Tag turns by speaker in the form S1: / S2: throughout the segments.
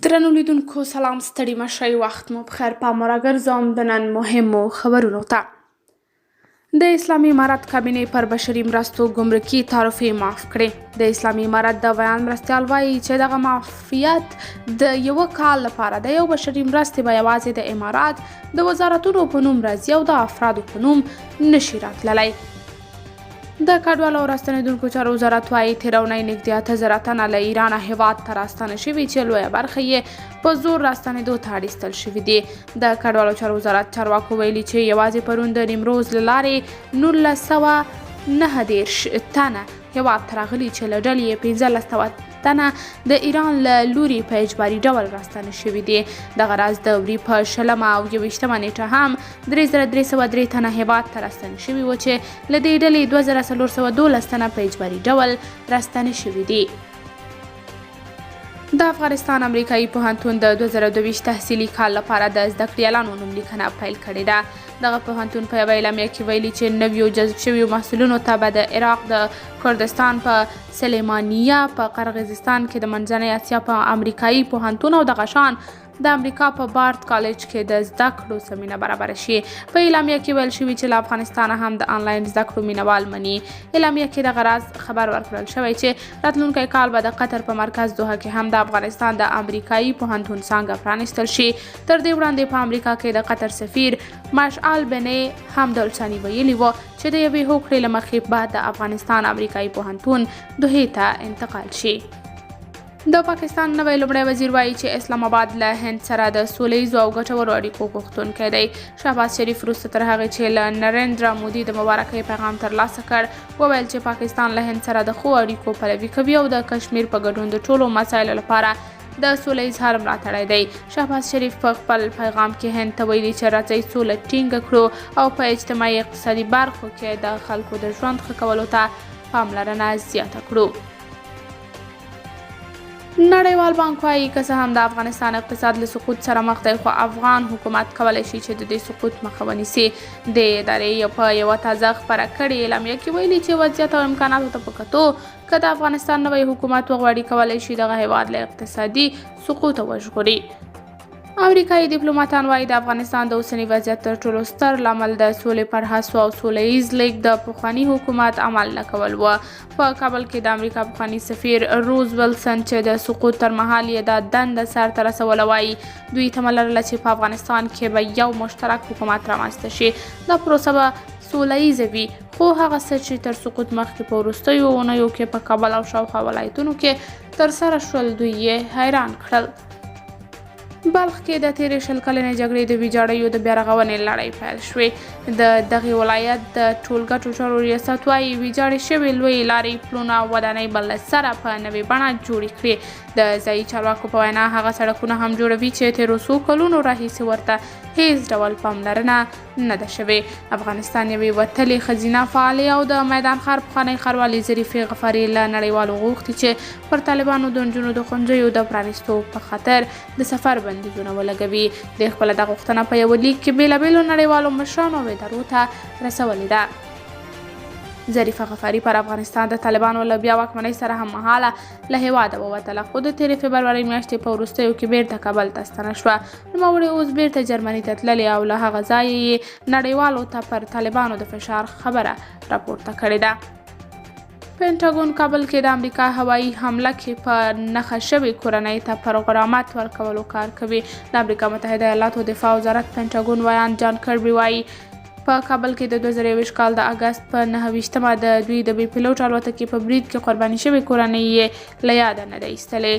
S1: درنو لیدونکو سلام، ستړي مشئ، وخت مو بخیر. پام راګرځوم د نن مهمو خبرونو ته. د اسلامي امارت کابینې پر بشري مرستو ګمرکي تعرفې معاف کړې. د اسلامي امارت د بیان مرستیال وایي چې دغه معافیت د یوه کال لپاره د یو بشري مرستې به یوازې د امارات د وزارتونو په نوم راځي او د افرادو په نوم نشي راتللی. د کډوالو او راستنیدونکو چارو وزارت وایي تېره اونۍ نږدې 8000 تنه له ایرانه هېواد ته راستانه شوي چې لویه برخه یې په زور راستنېدو ته اړ ایستل شوي دي. د کډوالو چارو وزارت چارواکو ویلي چې یوازې پرون د نیمروز له لارې 1929 تنه هېواد ته راغلي چې له ډلې یې 1500 تنه د ایران له لوري په اجباري ډول راستانه شوي دي. دغه راز د وري په 20 او 21 نیټه هم 3303 تنه هېواد ته راستانه شوي وو چې له دې ډلې 2412 تنه په اجباري ډول راستانه شوي دي. د افغانستان امریکایي پوهنتون د 2022 تحصیلي کال لپاره د زده کړیالانو نوملیکنه پیل کړې ده. دغه پوهنتون په یوه اعلامیه کې ویلي چې نویو جذب شویو محصلینو ته به د عراق د کردستان په سلیمانیه په قرغیزستان کې د منځنۍ اسیا په امریکایي پوهنتون او دغه شان د امریکا په بارت کالج کې د زده کړو زمینه برابره شي. په اعلامیه کې ویل شوي چې له افغانستانه هم د آنلاین زده کړو مینوال مني. اعلامیه کې دغه راز خبر ورکړل شوی چې راتلونکی کال به د قطر په مرکز دوحه کې هم د افغانستان د امریکایي پوهنتون څانګه پرانیستل شي. تر دې وړاندې په امریکا کې د قطر سفیر مشعل بنې حمدالسانی ویلي و چې د یوې هوکړې له مخې بعد د افغانستان امریکایي پوهنتون دوحې ته انتقال شي. د پاکستان نوی لومړی وزیر وایي چې اسلام آباد له هند سره د سولیزو او ګټورو اړیکو غوښتونکی دی. شهباز شریف وروسته تر هغې چې له نریندرا مودي د مبارکۍ پیغام ترلاسه کړ وویل چې پاکستان له هند سره د ښو اړیکو پلوي کوي او د کشمیر په ګډون د ټولو مسایلو لپاره د سوله اظهار ملاتړی دی. شهباز شریف په خپل پیغام کې هند ته ویلي چې راځئ سوله ټینګه کړو او په اجتماعي اقتصادي برخو کې د خلکو د ژوند ښه کولو ته پاملرنه زیاته کړو. نړیوال بانک وایي که څه هم د افغانستان اقتصاد له سقوط سره مخ دی خو افغان حکومت کولی شي چې د دې سقوط مخه ونیسي. د ادارې په یوه تازه خپره کړې اعلامیه کې ویلي چې وضعیت او امکاناتو ته په کتو که د افغانستان نوی حکومت وغواړي کولی شي دغه هیواد له اقتصادي سقوط وژغوري. امریکایي ډیپلوماتان وایي د افغانستان د اوسني وضعیت تر ټولو ستر لامل د سولې پر هڅو او سوله ییز لیږد د پخواني حکومت عمل نه کول و. په کابل کې د امریکا پخواني سفیر روز ویلسن چې د سقوط تر مهال یې د دنده سرته رسوله وایي دوی تمه لرله چې په افغانستان کې به یو مشترک حکومت رامنځته شي. دا پروسه به سوله ییزه وي خو هغه څه چې تر سقوط مخکې په وروستیو اونیو کې په کابل او شاوخوا ولایتونو کې ترسره شول دوی یې حیران کړل. بلخ کې د تیرې 20 کلنې جګړې د ویجاړیو د بیارغونې لړۍ پیل شوې. د دغې ولایت د ټولګټو چارو ریاست وایي ویجاړې شوې لویې لارې، پلونه او ودانۍ به له سره په نوې بڼه جوړې کړي. د ځایي چارواکو په وینا هغه سړکونه هم جوړوي چې تېرو څو کلونو راهیسې ورته هیڅ ډول پاملرنه نه ده شوې. افغانستان یوې وتلې ښځینه فعالې او د میدان ښار پخوانۍ ښاروالې ظریفې غفاري له نړیوالو غوښتي چې پر طالبانو د نجونو د ښوونځیو د پرانیستو په خاطر د سفر بندیزونه ولګوي. د خپله دا غوښتنه په یوه لیک کې بېلابېلو نړیوالو مشرانو او ادارو ته رسولې ده. ظریفه غفاري پر افغانستان د طالبانو له بیا واکمنۍ سره هم مهاله له هېواده ووتله خو د تېرې فبرورۍ میاشتې په وروستیو کې بیرته کابل ته ستنه شوه. نوموړې اوس بیرته جرمني ته تللې او له هغه ځایه یې نړیوالو ته پر طالبانو د فشار خبره راپورته کړې ده. پینټاګون کابل کې د امریکا هوایي حمله کې په نښه شوې کورنۍ ته پر غرامت ورکولو کار کوي. د امریکا متحده ایالاتو دفاع وزارت پینټاګون ویان جان کربي وایي په کابل کې د 2021 کال د اګست په 29مه د دوی د بې پیلوټ الوتکې په برید کې قرباني شوې کورنۍ یې له یاده نه ده ایستلې.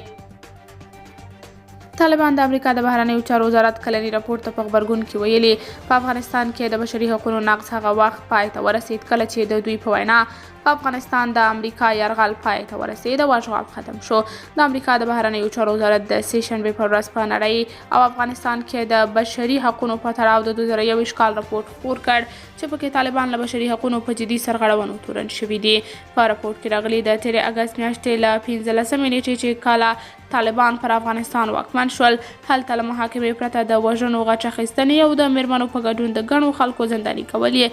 S1: طالبان د امریکا د بهرنیو چارو وزارت کلني راپور ته په غبرګون کې ویلي په افغانستان کې د بشري حقوقو نقض هغه وخت پای ته ورسید کله چې د دوی په وینا په افغانستان د امریکا یرغل پای ته ورسید او اشغال ختم شو. د امریکا د بهرنیو چارو وزارت د سې شنبې پر ورځ په نړۍ او افغانستان کې د بشري حقوقو په تړاو د 2021 کال راپور خپور کړ چې پکې طالبان له بشري حقوقو په جدي سرغړونو تورن شوي دي. په راپور کې راغلي د تېرې اګست میاشتې له 15 نیټې چې کله طالبان پر افغانستان واکمن شول هلته له محاکمې پرته د وژنو، غچ اخیستنې او د میرمنو په ګډون د ګڼو خلکو زنداني کول یې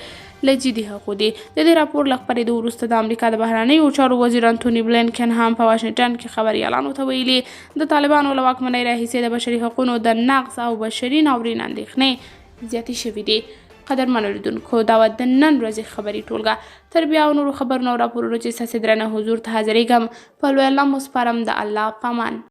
S1: له جدي حقوق دي. د دې راپور له خپرېدو وروسته د امریکا د بهرنیو چارو وزیر انتوني بلینکن هم په واشنګټن کې خبریالانو ته ویلي د طالبانو له واکمنۍ راهیسې د بشري حقوقو د نقض او بشري ناورین اندېښنې زیاتې شوې دي. قدرمنو لیدونکو دا وه د نن ورځې خبري ټولګه. تر بیا او نورو خبرونو او راپورونو چې ستاسې درنه حضور ته حاضرېږم په لوی الله مو سپارم د الله په امان.